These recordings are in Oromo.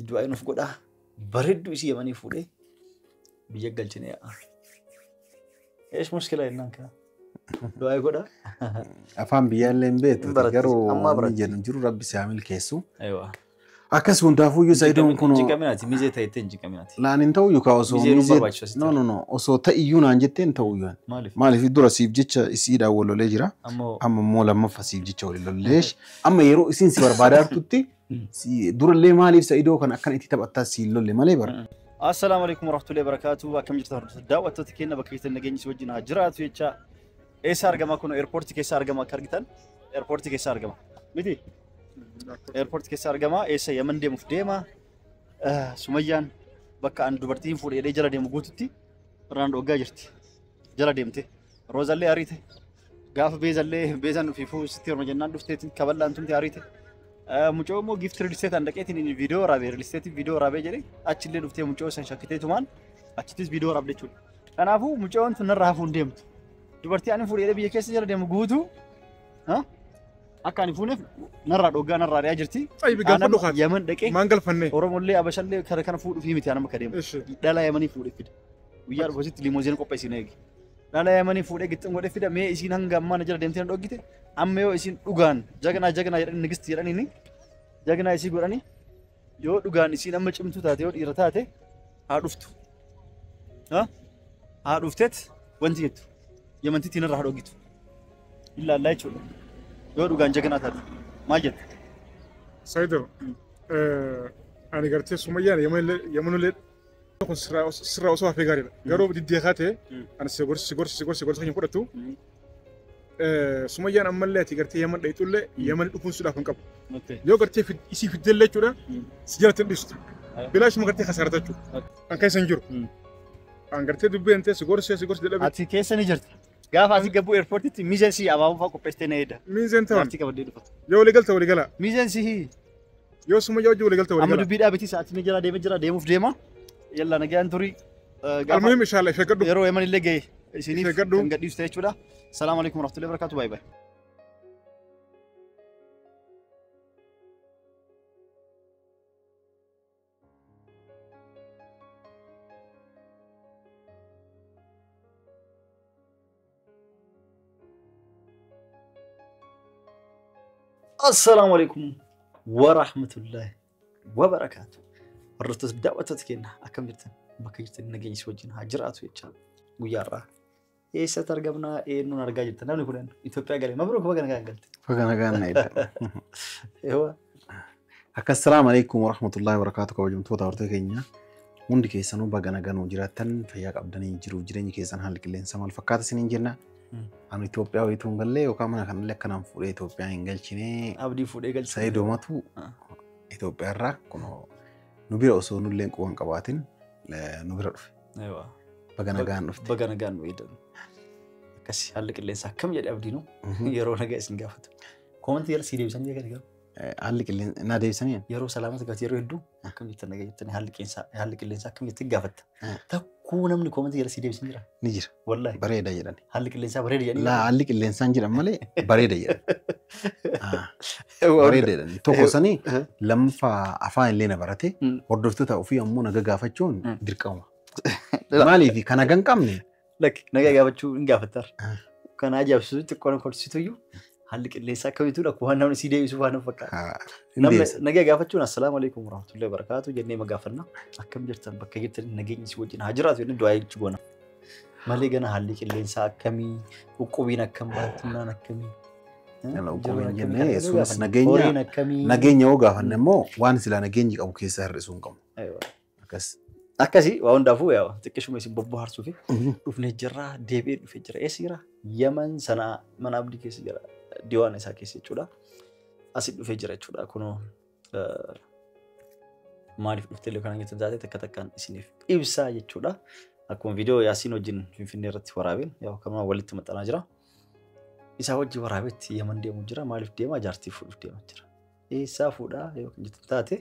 du'aa nuuf godha bareedduu isii yamanii fuudhee biyya galchine eesh mushkila innaan kana du'aa godha afaan biyyaallee hin beektu garuu ni jedhu jiru rabbi saamil keessu aywa akkas hundaafuu yoo Saidoon kun jinqaminaati mizee ta'etti jinqaminaati laan hin ta'u yoo osoo mizee no osoo ta'iyyuu naan jetteen ta'u yoo maaliif dura siif jecha isiidhaan walolee jira amma immoo lammaffaa siif jecha walolleesh amma yeroo isiin si barbaadaartutti durallee maaliif Saidoo kan akkan itti taphattaa si lolle malee bara Assalamu alaikum warahmatullahi wabarakatuh akkam jirtu hordoftoota daawwattoota keenya bakka keessan nageenyi wajjin haa jiraatu jecha eessa argama kun airport keessa argama akka argitan airport keessa argama miti airport keessa argama eessa Yaman deemuuf deema Sumayyaan bakka an dubartiin fuudhee jala deemu guututti irraan dhoggaa jirti jala deemte Roozallee ariite gaafa beezan fiifuu sitti horma jennaan dhufteetiin kaballaan tumte ariite mucoo immoo gift real estate andaqeetiin viidiyoo raabee real estate viidiyoo raabee jedhee achillee dhuftee mucoo san shakkiteetumaan achittis viidiyoo raabde jechuudha. Kanaafuu mucoon tun narraa hafuun deemtu. Dubartii ani fuudhee biyya keessa jala deemu guutuu akka ani fuuneef narraa dhoggaa narraa dhiyaa jirti. Yaman dhaqee Oromollee Abashallee kana fuudhuu fi miti anama akka deemu. Dhala Yamanii fuudhee fida. Guyyaa dhufasitti limoozina qopheessine eegi. Dhala Yamanii fuudhee gixxin godhee fida mee isiin hanga ammaa jala deemtee na dhoggite amma yoo isiin dhugaan jaganaa jedhanii nigisti jedhanii jaganaa isii godhanii yoo dhugaan isiin amma cimtuu taate yoo dhiira taate haa dhuftu. Haa dhufteet wanti jettu Yamantiitiin irraa haa dhoggitu. Illallaa jechuudha. Yoo dhugaan jaganaa taate maal jettu? Saidoo ani gartee Sumayyaan Yamanullee kun sirraa osoo hafee gaariidha. Garuu diddeekaa ta'e ani si gorsi kan fudhattu Sumayyaan ammallee ati gartee Yaman dhayxullee Yaman dhufuun suudhaaf hin qabu. Yoo gartee isii fiddellee jechuudha si jalatti hin dhiistu. Bilaashuma gartee kasaarata jechuudha. Kan keessa hin jiru. Kan gartee dubbeen ta'e si gorsi dadhabe. Ati keessa ni jirta. Gaafa ati gabbuu airportitti miizeen si abaaboo fa'aa qopheessitee na eeda. Miizeen ta'u. Ati qabadee dhufatu. Yoo walii galta walii gala. Miizeen si yoo Sumayyaa wajjin walii galta walii gala. Amma dubbii dhaabetii sa'aatii ni jira deemuuf deema. Yalla nagaan turii. Almuhim inshallah ifeegadhu. Yeroo Yaman illee ga'e isiniif kan gadhiistu jechuudha. Assalamu alaikum warahmatullahi wabarakatuh. Bye bye. Assalamu alaikum warahmatullahi wabarakatuh. Hordoftoota daawwattoota keenya akkam jirtan bakka jirtan nageenyi wajjin haa jiraatu jecha guyyaarraa eessatti argamna eenyuun argaa jirtan namni kun Itoophiyaa galee mabruuk baga nagaan galte. Baga nagaan naidha. Ewa. Assalamu alaikum warahmatullahi wabarakatuh kabajamtoota hordoftoota keenya hundi keessanuu baga nagaan jiraattan fayyaa qabdanii jiruuf jireenya keessan haalli qilleensa maal fakkaata isiniin jenna. Ani Itoophiyaa wayituun gallee yookaan mana kanallee akkanaan fuudhee Itoophiyaa hin galchine abdii fuudhee galchine Saidoomatu Itoophiyaa irraa kun nu bira osoo nullee quban qabaatin nu bira dhufe. Ewa. Baga nagaan dhufte. Baga nagaan nu eedan. Akkasii haalli qilleensa akkam jedhee abdiinu yeroo nagaa isin gaafatu. Koomantii yeroo si deebisanii eegan haalli qilleensa na deebisanii yeroo salaamata gaafatu yeroo hedduu akkam jettan nagaa jettanii haalli qilleensa akkam jettee gaafatta. Takkuu namni koomantii yeroo si deebisan jira. ni jira. Wallahi. Bareeda jedhani. Haalli qilleensa bareeda jedhanii. La haalli qilleensaan jedhan malee bareeda jedhan. Bareeda jedhani. Tokko sanii lammaffaa afaan illee na barate hordoftoota ofii ammoo nagaa gaafachuun dirqama. Maaliif kana gan qabne? Lakki nagaa gaafachuu hin gaafattar. Kana ajaa'ibsiisu xiqqoon kolsituyyuu haalli qilleensa akkamiitudha waan namni si deebisu waan fakkaata. Nagaa gaafachuun assalamu alaikum warahmatullahi wabarakatuh jennee magaafanna akkam jirtan bakka jirtan nageenyi si wajjin haa jiraatu jennee du'aa jechuu goona. Malee gana haalli qilleensa akkamii uqubiin akkam baattumnaan akkamii. Uqubiin jennee yesuunis nageenya yoo gaafanne immoo waan silaa nageenyi qabu keessaa hir'isuu hin qabu. Akkas. Akkasii waa hundaafuu yaa xiqqishuma isin bobbohaarsuuf dhufnee jirra deebi'ee dhufee jira. Eessa jira? Yaman sana mana abdii keessa jira. Diwaan isaa keessa jechuudha. Asii dhufee jira jechuudha. Kunoo maaliif dhuftee illee kana jettan taate takka takkaan isiniif ibsaa jechuudha. Akkuma viidiyoo Yaasiin wajjin Finfinnee irratti waraabeen yaa kamaa walitti maxxanaa jira. Isaa wajjin waraabeetti Yaman deemuu jira. Maaliif deemaa? Jaartii fuudhuuf deemaa jira. Eessaa fuudhaa yoo kan jettan taate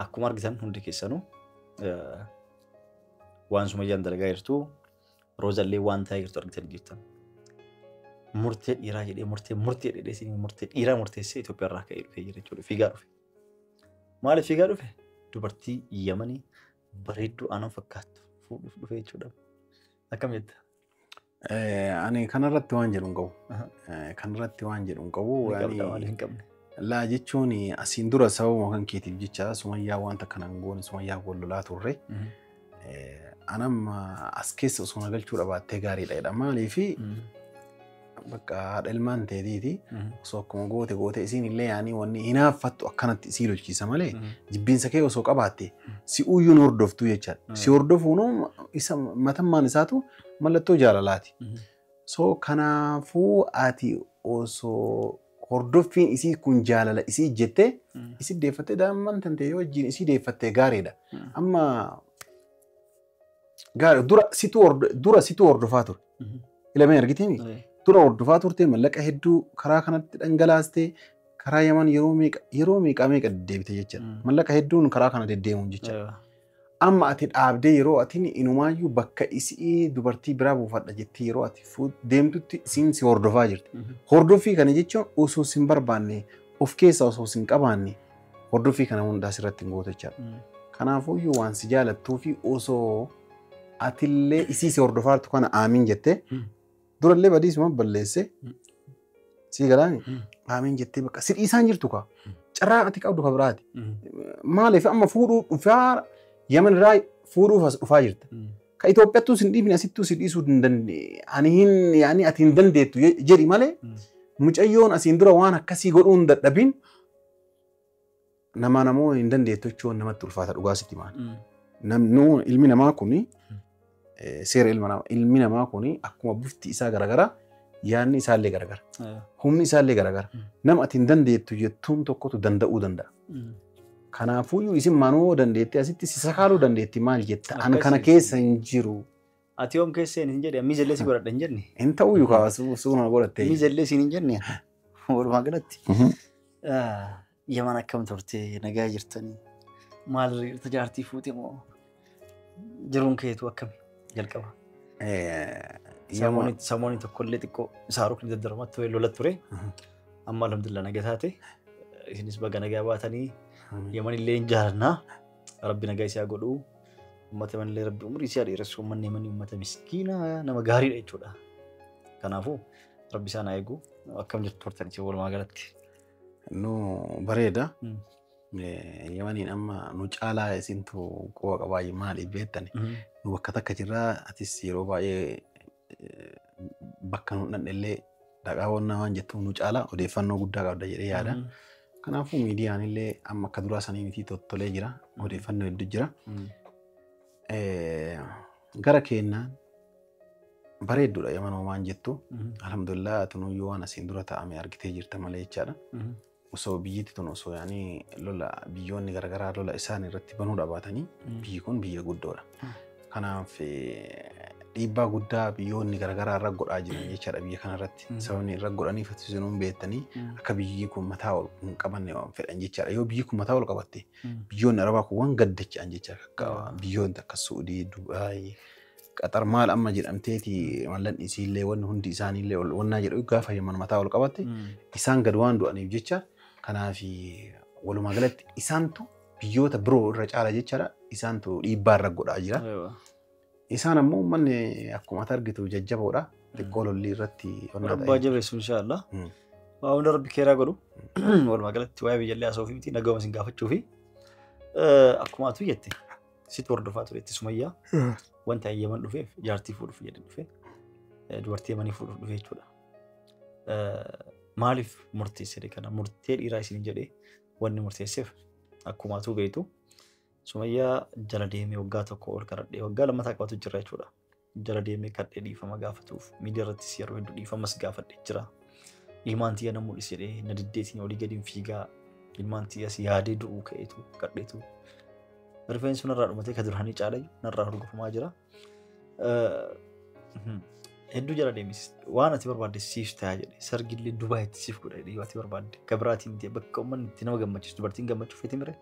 akkuma argitan hundi keessanuu waan Sumayyaan dalagaa jirtu Roozallee waan taa'ee jirtu argitan jirtan. Murtee dhiiraa jedhee murtee dhiiraa murteessee Itoophiyaa irraa ka'ee dhufee jira jechuudha. Fiigaa dhufe. Maaliif fiigaa dhufe? Dubartii Yamanii bareedduu aanan fakkaattu fuudhuuf dhufe jechuudha. Akkam jetta? Ani kanarratti waan jedhu hin qabu. Kanarratti waan jedhu hin qabu. Maaliif hin qabne? Laa jechuun asiin dura sababa kan keetiif jecha Sumayyaa wanta kanaan goone Sumayyaa wal lolaa turre. Anam as keessa osoo na galchuu dhaabattee gaariidha jedha. Maaliifi bakka haadha ilmaan ta'eetiiti osoo akkuma goote isiin illee yaanii wanni hinaaffattu akkanatti isii lolchiisa malee jibbiinsa kee osoo qabaatte si uyyuun hordoftuu jechaadha. Si hordofuun isa matammaan isaatu mallattoo jaalalaati. So kanaafuu ati osoo hordoffiin isii kun jaalala isii jettee isii deeffattee daa'imman tantee yoo wajjin isii deeffattee gaariidha. Amma gaarii dura situ hordofaa ture. Ilamee argitini? Dura hordofaa turte mallaqa hedduu karaa kanatti dhangalaastee karaa Yaman yeroo meeqa deddeebite jechaadha. Mallaqa hedduun karaa kana deddeemuun jechaadha. Amma ati dhaabdee yeroo ati inumaayyuu bakka isii dubartii biraa buufadha jettee yeroo ati deemtutti isiin si hordofaa jirti. Hordoffii kana jechuun osoo sin barbaanne of keessaa osoo sin qabaanne hordoffii kana hundaa sirratti hin gootu jechaadha. Kanaafuyyuu waan si jaalattuu fi osoo atillee isii si hordofaartu kana aamiin jettee durallee badiisuma balleesse si galaani aamiin jettee bakka si dhiisaan jirtu kaa carraa ati qabdu ka biraati. Maaliif amma fuudhuu dhufaa Yaman irraa fuudhuuf as dhufaa jirta. Ka Itoophiyaattuu sin dhiifne asittuu si dhiisuu hin dandeenye. Ani ati hin dandeettu jedhi malee mucayyoon asiin dura waan akkasii godhuu hin dadhabin namoo hin dandeettu jechuun namatti ulfaata dhugaa sitti maal. Ilmi namaa kuni seera ilmi namaa kuni akkuma bifti isaa garagara yaadni isaallee garagara. Humni isaallee garagara. Nama ati hin dandeettu jettuun tokkotu danda'uu danda'a. Kanaafuu isin manoo dandeetti asitti si sakaaluu dandeetti maal jetta an kana keessa hin jiru. Ati yoom keessa hin jedhe miijallee si godhadha hin jenne. Hin ta'uu yookaan suuna godhatte. Miijallee si hin jenne walumaa galatti. Yaman akkam turte nagaa jirtanii maal irra jaartii fuute moo jiruun keetu akkami jalqaba. Samoonni tokkollee xiqqoo saaruu kan daddarmatti lola ture. Amma alhamdulillah nagaa taate isinis baga nagaa baatanii. Yaman illee hin jaalannaa rabbi nagaa isaa godhu uummata Yaman illee rabbi umurii isaa dheeressu uummanni Yaman uummata miskiina nama gaariidha jechuudha. Kanaafuu rabbi isaan haa eegu akkam jirtu turtanii walumaa galatti. Bareeda. Yamaniin amma nu caalaa isintu qofa qabaa maaliif beektani? Nu bakka takka jirraa atis yeroo baay'ee bakka nu dhandhellee dhaqaa wannaa waan jettuuf nu caalaa odeeffannoo guddaa qabda jedhee yaada. Kanaafuu miidiyaan illee amma akka duraa sanii miti toltolee jira. Odeeffannoo hedduu jira. Gara keenyaan bareedduudha Yaman waan jettu. Alhamdulillah tunuyyuu waan asiin dura taa'ame argitee jirta malee jechaadha. Osoo biyyatti tun osoo yaani lola biyyoonni garaagaraa lola isaan irratti banuu dhabatanii biyyi kun biyya guddoodha. Kanaaf dhiibbaa guddaa biyyoonni garaagaraa irra godhaa jiran jechaadha biyya kanarratti. Sababni irra godhaniif isin beektanii akka biyyi kun mataa ol hin qabanne waan fedhan jechaadha. Yoo biyyi kun mataa ol qabatte biyyoonni Arabaa kun waan gaddachaan jechaadha. Akka biyyoonni akka Suudii, Dubaay, Qatar maal amma jedhamteeti mallan isiillee wanni hundi isaaniillee wannaa jedhu gaafa Yaman mataa ol qabatte isaan gad waan du'aniif jecha kanaaf walumaa galatti isaantu biyyoota biroo irra caala jechaadha. Isaantu dhiibbaa irra godhaa jira. Isaan ammoo manni akkuma argitu jajjaboodha. Xiqqoo lolli irratti Rabbaa jabeessu inshaallah. Waan rabbi keeraa godhu walumaa galatti waa'ee biyyallee haasa'uu fi nagama isin gaafachuu fi akkuma atu jette sitti hordofaa ture itti Sumayyaa wanta Yaman dhufeef jaartii fuudhuuf jedhe dhufe dubartii Yamanii fuudhuuf dhufe jechuudha. Maaliif murteessite kana murtee dhiiraa isin jedhee wanni murteesseef akkuma atu beektu Sumayyaa jala deemee waggaa tokko ol karadhee waggaa lammataa qabatu jira jechuudha. Jala deemee kadhee dhiifama gaafatuuf miidiyaa irrattis yeroo hedduu dhiifamas gaafadhee jira. Ilmaan tiyya na mul'is jedhee na diddeetiin olii gadi fiigaa ilmaan tiyyas yaadee du'uu ka'eetu kadheetu. Rifeensi narraa dhumatee ka duraanii caalayu narraa horgofamaa jira. Hedduu jala deemis waan ati barbaadde siif ta'a jedhee sargillee Dubaayitti siif godha jedhee ati barbaadde kabiraatiin ta'e bakka uummanni itti nama gammachiisu dubartiin gammachuu feeti mire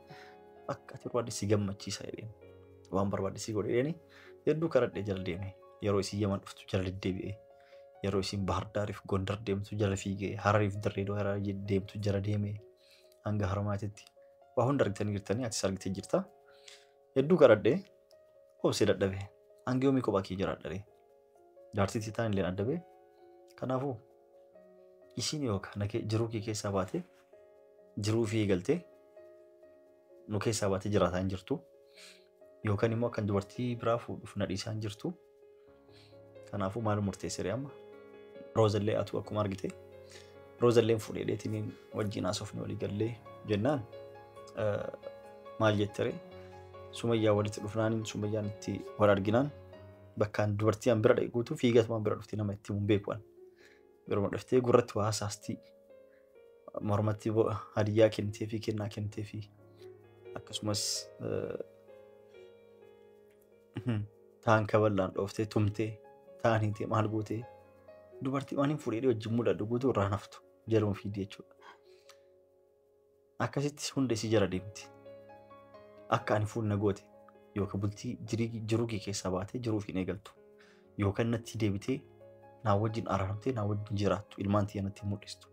akka ati barbaadde si gammachiisa jedheen waan barbaadde si godhe jedhanii hedduu kadhadhee jala deeme yeroo isin Yaman dhuftu jala deddeebi'ee yeroo isin Bahar Daariif Gondar deemtu jala fiigee Harariif Dirreedoo deemtu jala deemee hanga Haramaatitti waa hunda argitanii jirtanii atis argitee jirta. Hedduu kadhadhee obsee dadhabee hangi yoomii kophaa kee jiraadharee jaartitti ta'an illee dadhabee kanaafuu isiin yookaan jiruu kee keessaa baatee jiruu fi eegaltee nu keessaa baatee jiraataa hin jirtu yookaan immoo akkan dubartii biraa fuudhuuf na dhiisaa hin jirtu. Kanaafuu maal murteessee amma Roozallee atu akkuma argite Roozalleen fuudhee dheetiniin wajjin haasofne walii gallee jennaan maal jettere Sumayyaa walitti dhufnaan Sumayyaan itti wal arginaan bakkaan dubartii an bira dhaqeeguutu fiigatumaan bira dhuftee nama itti beekuan yeroo dhuftee gurratti waa haasaastii mormatti hadiyyaa kennitee fi kennaa kennitee fi akkasumas taan kaballaan dhooftee tumtee taan hiitee maal gootee dubartii waan hin fuudhee wajjin mul'adhu guutuu irraa naftu jaluma fiidee jechuudha. Akkasitti hunda isii jala deemti. Akka ani fuudhna goote yookaan bultii jiruu kee keessaa baatee jiruuf hin eegaltu yookaan natti deebitee naa wajjin araaramtee naa wajjin jiraattu ilmaan tiyya natti mul'istu.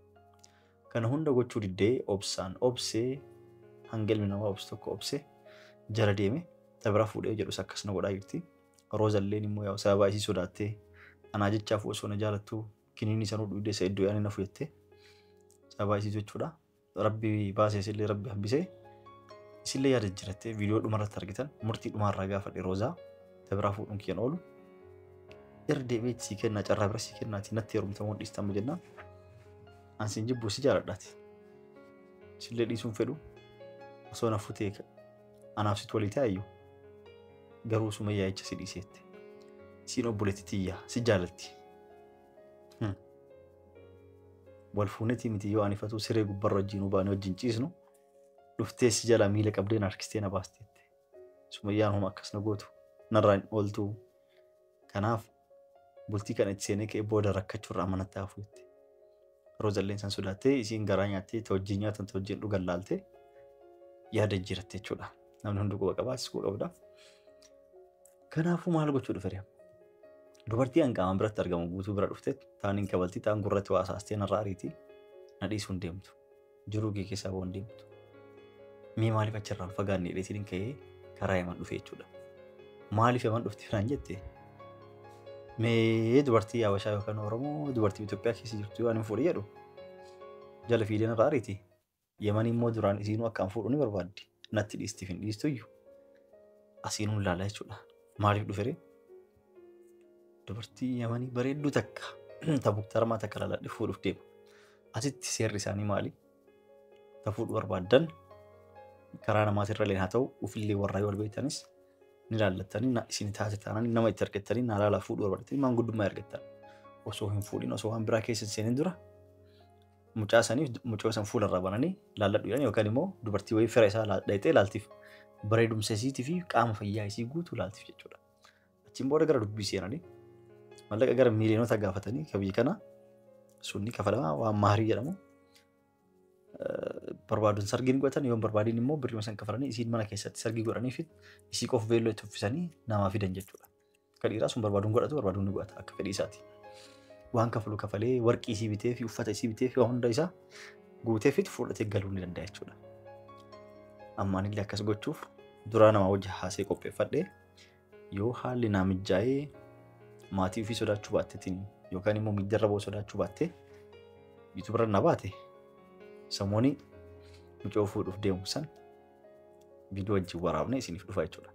Kana hunda gochuu diddee obsaan obsee hanga ilmi namaa obsu tokko obsee jala deeme tabira fuudhee jedhus akkasuma godhaa jirti. Roozalleen immoo yaa sababa isii sodaattee anaa jechaaf osoo na jaalattu kiniinni sanuu dhuydee isa iddoo yaani na fuuyettee sababa isii jechuudha. Rabbi baasee isillee rabbi hambisee isillee yaada jirattee viidiyoo dhumarratti argitan murtii dhumarraa gaafadhe Roozaa tabira fuudhuun kiyyan oolu irra deebiitti sii kennaa carraa bira sii kennaati natti heerumtamuun dhiistamu jennaan ansiin jibbuu si jaaladhaati. Isillee dhiisuun fedhu osoo na futee anaaf situ walii ta'ayyuu garuu Sumayyaa jecha si dhiiseette. Siin obboleetti tiyyaa si jaalatti. Wal fuunetii miti yoo anifatu siree gubbarra wajjin baanee wajjin ciisnu dhuftee si jala miila qabdee na harkistee na baasteette. Sumayyaan homa akkas na gootu narraan ooltu. Kanaaf bultii kana itti seenee ka'ee booda rakkachuurraa amanattaa hafuutte. Roozalleen san sodaattee isiin garaa nyaattee ta wajjin nyaatan ta wajjin dhugan laaltee yaada jiratte jechuudha. Namni hundi quba qabaatis quba qabda. Kanaafuu maal gochuu dhufe dubartii hanqaaman biratti argamu guutuu bira dhufte taaniin kabaltii taan gurratti waa hasaastee narraa ariitii na dhiisuun deemtu jiruu kee keessaa boon deemtu. Mee maaliif achirraan fagaannee dheetiin ka'ee karaa yaman dhufe jechuudha. Maaliif yaman dhufti firaan jette mee dubartii Habashaa yookaan Oromoo dubartii Itoophiyaa keessa jirtu waan hin fuudhe jedhu jala fiidee narraa ariitii Yaman immoo duraan isiinuu akkaan fuudhu ni barbaaddi natti dhiistiif hin dhiistuyyuu asiinuu ilaalaa jechuudha. Maaliif dhufere dubartii Yamanii bareedduu takka tabuktarmaa takka laaladhe fuudhuuf deemu. Asitti seerri isaanii maali? Ta fuudhu barbaadan karaa namaatirra illee haa ta'u ufillee warraa yoo beektanis ni laallattanii isin taate taanaan nama itti argattanii naa laalaa fuudhu barbaadatanii maanguddummaa argattan. Osoo hin fuudhin osoo waan biraa keessa seenin dura mucaa saniif mucaa san fuularraa bananii laalladhu jedhan yookaan immoo dubartii wayii fira isaa dhayxee laaltiif bareedumsa isiitii fi qaama fayyaa isii guutuu laaltiif jechuudha. Achiin booda gara dubbii seenanii mallaqa gara miiliyoonota gaafatanii kabiyyi kana sunni kafalamaa waan maarii jedhamu barbaaduun sargiin godhatan yoo barbaadiin immoo birrii san kafalanii isiin mana keessatti sargii godhanii fi isii qof beelloo itti uffisanii namaa fidan jechuudha. Kan dhiiraa sun barbaaduun godhatu barbaaduun ni godhata akka fedhii isaati. Waan kafalu kafalee warqii isii bitee fi uffata isii bitee fi waan hunda isaa guutee fi fudhatee galuu ni danda'a jechuudha. Ammaan illee akkas gochuuf duraa nama wajjin haasee qopheeffadhee yoo haalli naa mijaa'ee maatii ofii sodaachuu baatteetiin yookaan immoo miidiyarra boo sodaachuu baattee bituu bira na baate samoonii mucoo fuudhuuf deemu san viidiyoo wajjin waraabne isiniif dhufa jechuudha.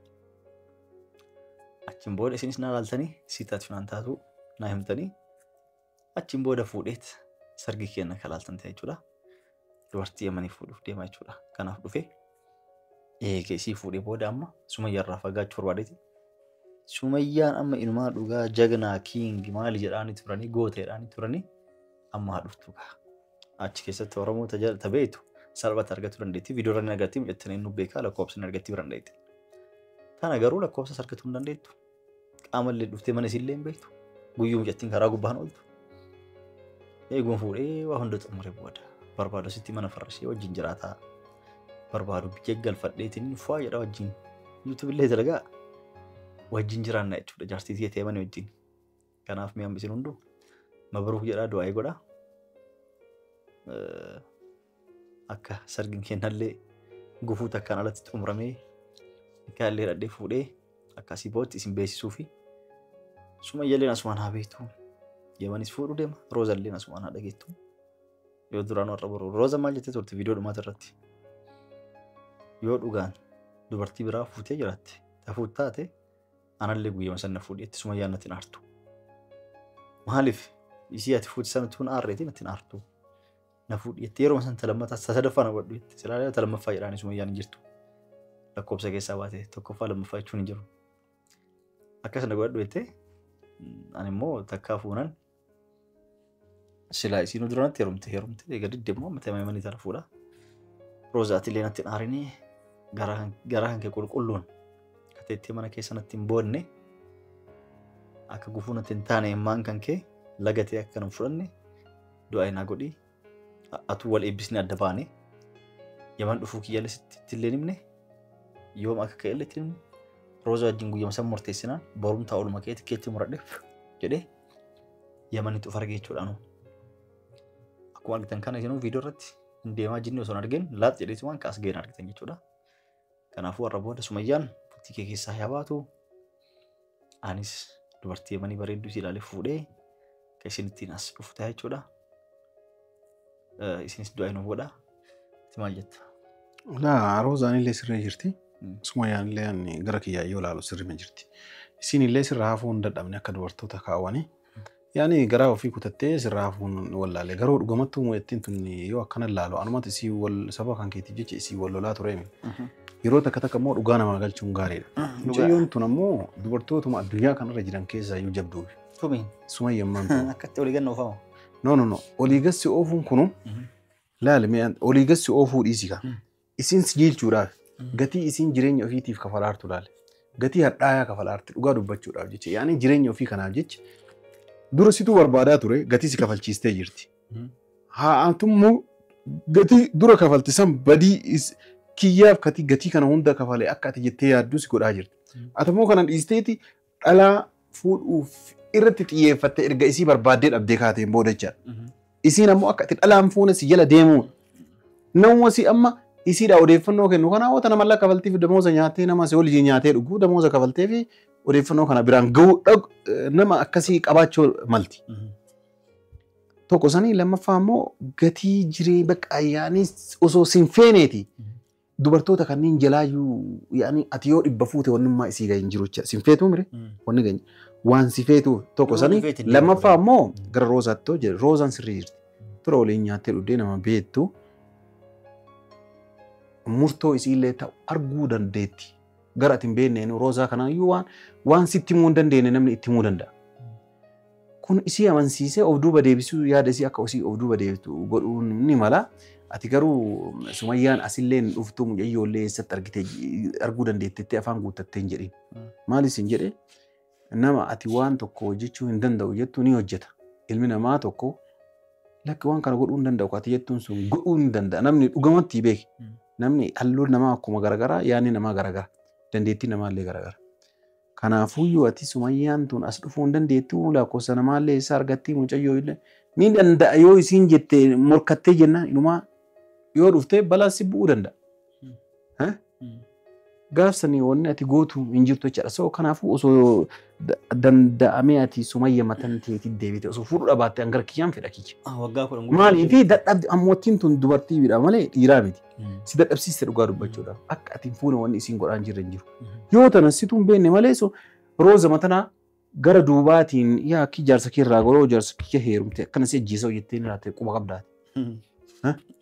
Achiin booda isinis na laaltanii siitaatti finaan taatu na himtanii achiin booda fuudheet sargii kenna kalaaltan ta'e jechuudha. Dubartii Yamanii fuudhuuf deema jechuudha. Kanaaf dhufe eegee isii fuudhee booda amma Sumayyaarraa fagaachuu barbaadeeti. Sumayyaan amma inumaa dhugaa jagnaa kiingi maali jedhaanii turanii gooteedhaanii turanii amma dhuftu kaa. Achi keessatti Oromoo tabeetu salphatti argachuu dandeetti. Viidiyoo irratti agartee miidhaganii nu beekaa lakkoofsa argachuu dandeetti. Kana garuu lakkoofsa argachuu hin dandeettu. Qaamallee dhuftee mana isillee hin beektu. Guyyuu miidhagtiin karaa gubbaan ooltu. Eeguun fuudhee waa hunda xumuree booda barbaadu sitti mana farrashee wajjin jiraataa. Barbaadu biyya galfadheetiin fu'aa jedha wajjin YouTube illee dalagaa wajjin jiraanna jechuudha jaartii ta'ee ta'e mana wajjin. Kanaaf mi'aan isin hunduu mabruuk jedhaa du'aa godhaa. Akka sargiin kennallee gufuu takkaan alatti xumuramee kaallee dhadhee fuudhee akkasii bootti isin beeksisuu fi Sumayyaaleen asumaan haa beektu. Yemanis fuudhuu deema. Roozalleen asumaan haa dhageettu. Yoo duraan warra boru Rooza maal jettee turte viidiyoo dhumaata irratti. Yoo dhugaan dubartii biraa fuutee jiraatte tafuut taate anallee guyyama sana fuudheetti Sumayyaan natti naartu. Maaliif isii ati fuutisan tuun aarreetiin natti naartu. Na fuudheetti yeroo san talammataa sadaffaa na godhu jetti. Silaalee talamaffaa jedhaan Sumayyaan hin jirtu. Lakkoobsa keessaa baate tokkoffaa lammaffaa jechuun hin jiru. Akkasuma godhu jettee ani immoo takkaa fuunan silaa isiin duranatti heerumte gadi deemmoo amma ta'ee manii tana fuudha. Roozaati illee natti dhaarinii garaa kan kee qulqulluun kateettee mana keessa natti hin boonne akka gufuu natti hin taane himmaan kan kee lagatee akka nan fudhanne du'aa hinaa godhii atuu wal eebbisni adda baane yaman dhufuu kiyyaalee sitti illee nimne yoom akka ka'e illee nimne Rooza wajjin guyyama san murteessinaan borumtaa oolma kee tikeetti muradheef jedhee yamanitti of argee jechuudhaan. Akkuma argitan kana isinuu viidiyoo irratti hin deemaa jinni osoo hin argin laat jedheetu waan kaas ga'een argitan jechuudha. Kanaafuu warra booda Sumayyaan bultii kee keessaa yaa baatu anis dubartii yamanii bareedduu si ilaalee fuudhee kan isin ittiin as dhufu ta'a jechuudha. Isinis du'aa hin godha. Itti maal jetta? Laa Roozaan illee sirree jirti. Sumayyaan illee gara kiyyaa yoo ilaalu sirrima jirti. Isin illee sirraa hafuun dadhabne akka dubartoota kaawwanii. Yaani garaa ofii kutattee sirraa hafuun wallaalee garuu dhugamattuu mu'ettiin tun yoo akkana ilaalu anumatti isii wal saba kan keetiif jecha isii wal lolaa ture. Yeroo takka immoo dhugaa namaa galchuun gaariidha. Mucayyoon tun ammoo dubartootuma addunyaa kanarra jiran keessaa iyyuu jabduufi. Sumayyaan maal ta'u? Akkatti olii ganna oofama. No. Olii gassi oofuun kunu laale olii gassi oofuu dhiisi ka. Isin sijiilchuudhaaf gatii isin jireenya ofiitiif kafalaartu laale. Gatii hadhaayaa kafalaarti dhugaa dubbachuudhaaf jecha. Yaani jireenya ofii kanaaf jecha dura situu barbaadaa ture gatii si kafalchiistee jirti. Haatummoo gatii dura kafaltisan badii kiyyaaf gatii kana hunda kafalee akka ati jettee yaadduu si godhaa jirti. Atammoo kana dhiisteeti dhalaa fuudhuuf irratti xiyyeeffattee erga isii barbaaddee dhabdee kaateen booda jechaadha. Isiin ammoo akka ati dhalaan fuuna si jala deemuun namuma si amma isiidha odeeffannoo kennu kana hawwata nama la kafaltiif damooza nyaatee nama si waliin nyaatee dhuguu damooza kafaltee fi odeeffannoo kana biraan ga'uu nama akkasii qabaachuu malti. Tokko sanii lammaffaa immoo gatii jiree bakka yaani osoo sin feeneeti dubartoota kanneen jalaayyuu yaani ati yoo dhibba fuute wannummaa isii ga'in jiru jecha sin feetuu mire wanni ga'in waan si feetu tokko sanii lammaffaa immoo gara Roozaatti jedhe Roozaan sirrii jirti. Tura waliin nyaattee dhugdee nama beektu murtoo isiillee ta'u arguu dandeetti. Gara ati hin beekneen Roozaa kanaayyuu waan sitti himuu hin dandeenye namni itti himuu danda'a. Kun isii amansiisee of duuba deebisuu yaada isii akka isii of duuba deebitu godhuun ni mala. Ati garuu Sumayyaan asillee dhuftuu mucayyoollee eessatti argitee arguu dandeettetti afaan guuttattee hin jedhin. Maalis hin jedhee nama ati waan tokko hojjechuu hin danda'u jettu ni hojjeta. Ilmi namaa tokko lakki waan kana godhuu hin danda'u ati jettuun sun godhuu hin danda'a. Namni dhugamatti beeki. Namni halluun namaa akkuma garagara yaadni namaa garagara. Dandeettii namaallee garagara. Kanaafuu ati Sumayyaan tun as dhufuu hin dandeettu lakkoofsa namaallee isa argatti mucayyoo illee ni danda'a yoo isiin jettee morkattee jennaan inumaa yoo dhuftee balaa si bu'uu danda'a. Gaafsanii wanni ati gootu hin jirtu jechaadha. So kanaafuu osoo danda'amee ati Sumayya matan teetii deebite osoo fuudhu baatte hangar kiyyaan fedha kiyya. Maaliif dadhabdi ammootiin tun dubartii bidha malee dhiiraa miti. Si dadhabsiiste dhugaa dubbachuudhaaf akka ati fuune wanni isiin godhaan jirre hin jiru. Yoo tanan situu hin beekne malee Rooza matanaa gara duubaatiin yaa akki jaarsa kee irraa goroo jaarsa kee heerumte akkana si ajjeesa hojjettee ni laate quba qabdaati.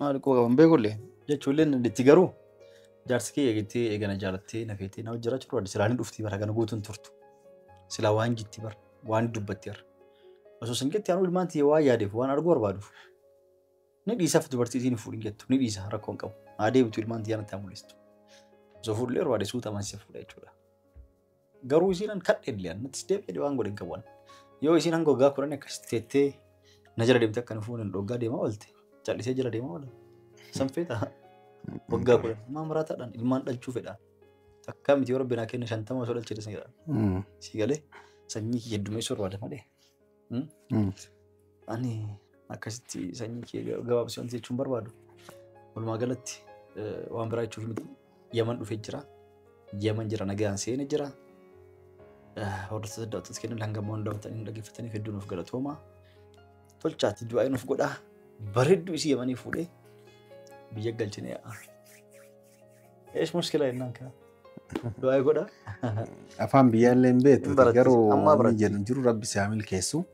Maali quba qaban beekullee jechuulleen itti garuu jaarsa kee eegattee eegana jaalattee nafeettee nama jiraachuu barbaadde silaa ni dhuftii bara kana guutuun turtu. Silaa waan jitti bara waan dubbatti bara. Osoo sin jetti anu ilmaan tiyya waan yaadeef waan arguu barbaaduuf. Ni dhiisaaf dubartii isiin fuudhin jettu ni dhiisa rakkoon qabu. Adeemtu ilmaan tiyya natti mul'istu. Osoo fuudhlee barbaade suuta amansiisa fuudha jechuudha. Garuu isiin kadhee illee natti deebi'ee waan godhin qaban. Yoo isiin hanga waggaa kudhan akkasitti teettee na jala deemte akka nufuun dhoggaa deemaa oolte callisee jala deemaa oola. Sanfeeta waggaa kudhan maa maraataadhaan ilmaan dhalchuu fedhaan. Takkaa miti yoo rabbi naa kenna 50 osoo dhalchee sanidhaan. Si galee sanyii kee heddumeessuu barbaada malee. Ani akkasitti sanyii kee gabaabsii wanti jechuun barbaadu. Walumaa galatti waan biraa jechuuf miti Yaman dhufee jira. Yaman jira nagaan seenee jira. Hordoftoota daawwattoota keenya hangamaa hundaa'uutanii dhaggeeffataniif hedduun of galatooma. Tolchaatti du'aa nuuf godha. Bareedduu isii Yamanii fuudhee biyya galchine yaa'a. Eesh muskila jennaan kana. Du'aa godha. Afaan biyyaallee hin beektu garuu ni jedhu jiru rabbi saamil keessu.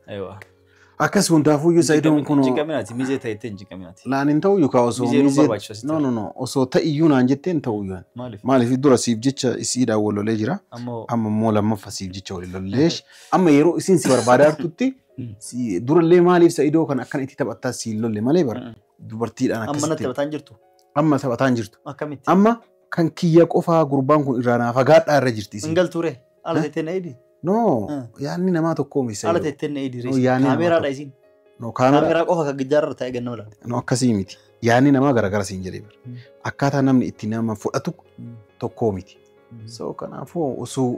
Akkas hundaafuu yoo Saidoon kun jinqaminaati mizee ta'etti jinqaminaati. Laan hin ta'u yookaan osoo mizee no osoo ta'iyyuu naan jetteen ta'u yoo maaliif dura siif jecha isiidhaan wal lolee jira amma immoo lammaffaa siif jecha wal lolleesh amma yeroo isiin si barbaadaa jirtutti durallee maaliif Saidoo kan akkan itti taphattaa si lolle malee bara dubartiidhaan akkasitti amma taphataan jirtu amma taphataan jirtu akkamitti amma kan kiyya qofaa gurbaan kun irraa naa fagaadhaa irra jirti singal ture ala tettee na idi no yaanni namaa tokko misa ala tettee na idi kaameeraa dha isin no kaameeraa qofa ka gijjaarra ta'e ganna wala no akkasii miti yaanni namaa garagara siin jedhee bara akkaataa namni itti nama fudhatu tokko miti so kanaafuu osoo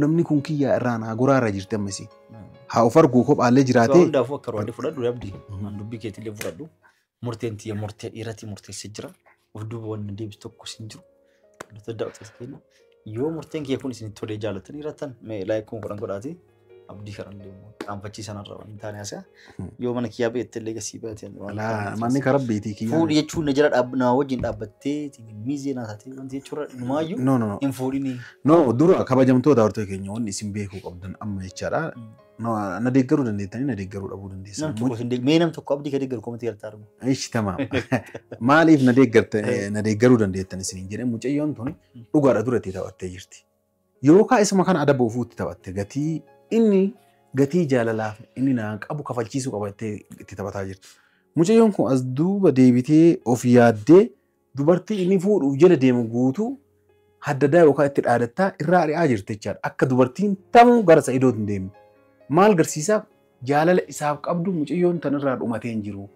namni kun kiyya irraa naa goraa irra jirti amma isin haa of arguu kophaallee jiraatee hundaafuu akka roodde fudhadhu yabdi dubbii keetillee fudhadhu murteen tiyya murtee dhiirati murteessee jira of duuba wanni deebis tokko siin jiru daawwattoota keenya yoo murteen kee kun isin tolee jaalatanii irrattan mee laayikuun godhaati abdii karan deemu qaanfachiisan irra waan taane asa yoo mana kiyyaa beetti illee gasii baateen wala manni karabbeetii kiyyaa fuudhi jechuun na jira dhaabna wajjin dhaabbattee miizee naa taatee wanti jechuudha numaayyuu no hin fuudhini no dura kabajamtoota daawwattoota keenya wanni isin beekuu qabdan amma jechaadha na deeggaruu dandeettanii na deeggaruu dhabuu dandeessan mee nam tokko abdii ka deeggaru komitii galtaa argu ishi tamaam maaliif na deeggaruu dandeettan isin jedhee mucayyoon tun dhugaadha dura itti taphattee jirti yookaan isuma kana adaba ofuutti taphatte inni gatii jaalalaaf inni naan qabu kafalchiisuu qabattee itti taphataa jirti. Mucayyoon kun as duuba deebitee of yaaddee dubartii inni fuudhuuf jala deemu guutuu haddadaa yookaan itti dhaadataa irraa ari'aa jirti jechaadha. Akka dubartiin tamuu gara Saidootti hin deemne. Maal garsiisaa jaalala isaaf qabdu mucayyoon tanirraa dhumatee hin jiru.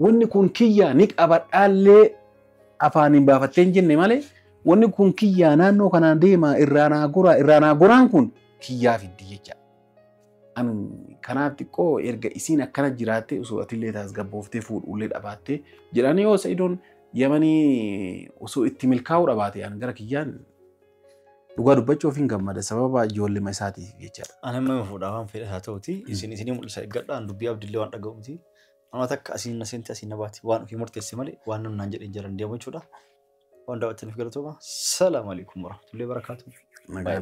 Wanni kun kiyyaa ni qabadhaallee afaaniin baafattee hin jenne malee wanni kun kiyyaa naannoo kanaan deemaa irraa naa goraan kun kiyyaa fiddi jecha. Kanaaf xiqqoo erga isiin akkana jiraattee osoo atillee tasgabbooftee fuudhullee dhabaattee jedhanii yoo Saidoon Yamanii osoo itti milkaa'uu dhabaate gara kiyyaan dhugaa dubbachuuf hin gammada sababa ijoollema isaatiif jechaadha. Ani amma fuudhaa waan fedhe haa ta'uti isinii mul'isa eeggadhaan dubbii abdillee waan dhaga'uuti. Amma takka asiin na seenti asiin na baati waan ofii murteesse malee waan namni naan jedhee jiran deemu jechuudha. Waan daawwattaniif galatooma. Salaamu alaikum warahmatullahi wabarakatuh. Nagaa